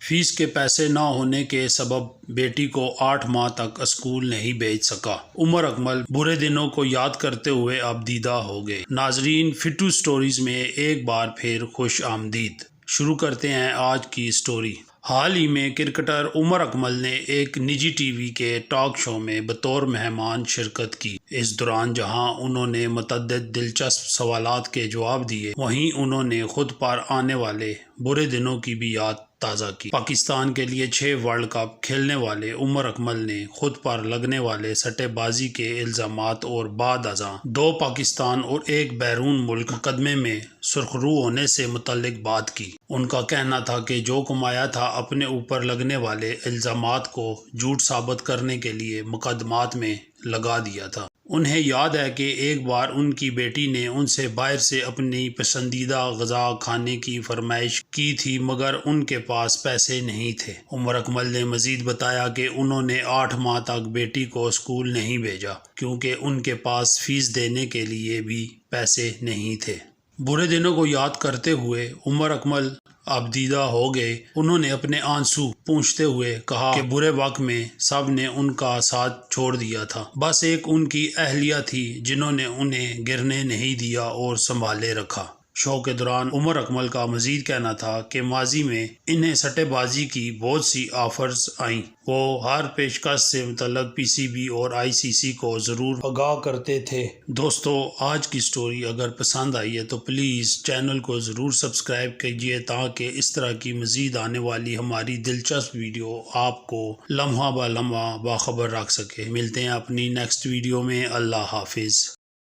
Face کے پیسے نہ ہونے کے سبب بیٹی کو 8 ماہ تک اسکول نہیں بھیج سکا۔ عمر اکمل برے دنوں کو یاد کرتے ہوئے اب دیدہ ہو گئے۔ ناظرین، فٹو سٹوریز میں ایک بار پھر خوش آمدید۔ شروع کرتے ہیں آج کی سٹوری۔ حال ہی میں کرکٹر عمر اکمل نے ایک نجی ٹی وی کے ٹاک شو میں بطور مہمان شرکت کی۔ اس دوران جہاں انہوں نے متعدد دلچسپ سوالات کے جواب دیے، وہیں انہوں نے خود پر آنے والے برے دنوں کی بھی یاد تازہ کی۔ پاکستان کے لیے 6 ورلڈ کپ کھیلنے والے عمر اکمل نے خود پر لگنے والے سٹے بازی کے الزامات اور بعد ازاں 2 پاکستان اور 1 بیرون ملک مقدمے میں سرخرو ہونے سے متعلق بات کی۔ ان کا کہنا تھا کہ جو کمایا تھا اپنے اوپر لگنے والے الزامات کو جھوٹ ثابت کرنے کے لیے مقدمات میں لگا دیا تھا۔ انہیں یاد ہے کہ ایک بار ان کی بیٹی نے ان سے باہر سے اپنی پسندیدہ غذا کھانے کی فرمائش کی تھی، مگر ان کے پاس پیسے نہیں تھے۔ عمر اکمل نے مزید بتایا کہ انہوں نے 8 ماہ تک بیٹی کو اسکول نہیں بھیجا کیونکہ ان کے پاس فیس دینے کے لیے بھی پیسے نہیں تھے۔ برے دنوں کو یاد کرتے ہوئے عمر اکمل اب دیدہ ہو گئے۔ انہوں نے اپنے آنسو پونچھتے ہوئے کہا کہ برے وقت میں سب نے ان کا ساتھ چھوڑ دیا تھا، بس ایک ان کی اہلیہ تھی جنہوں نے انہیں گرنے نہیں دیا اور سنبھالے رکھا۔ شو کے دوران عمر اکمل کا مزید کہنا تھا کہ ماضی میں انہیں سٹے بازی کی بہت سی آفرز آئیں۔ وہ ہر پیشکش سے متعلق پی سی بی اور آئی سی سی کو ضرور آگاہ کرتے تھے۔ دوستو، آج کی سٹوری اگر پسند آئی ہے تو پلیز چینل کو ضرور سبسکرائب کیجیے تاکہ اس طرح کی مزید آنے والی ہماری دلچسپ ویڈیو آپ کو لمحہ بہ لمحہ باخبر رکھ سکے۔ ملتے ہیں اپنی نیکسٹ ویڈیو میں۔ اللہ حافظ۔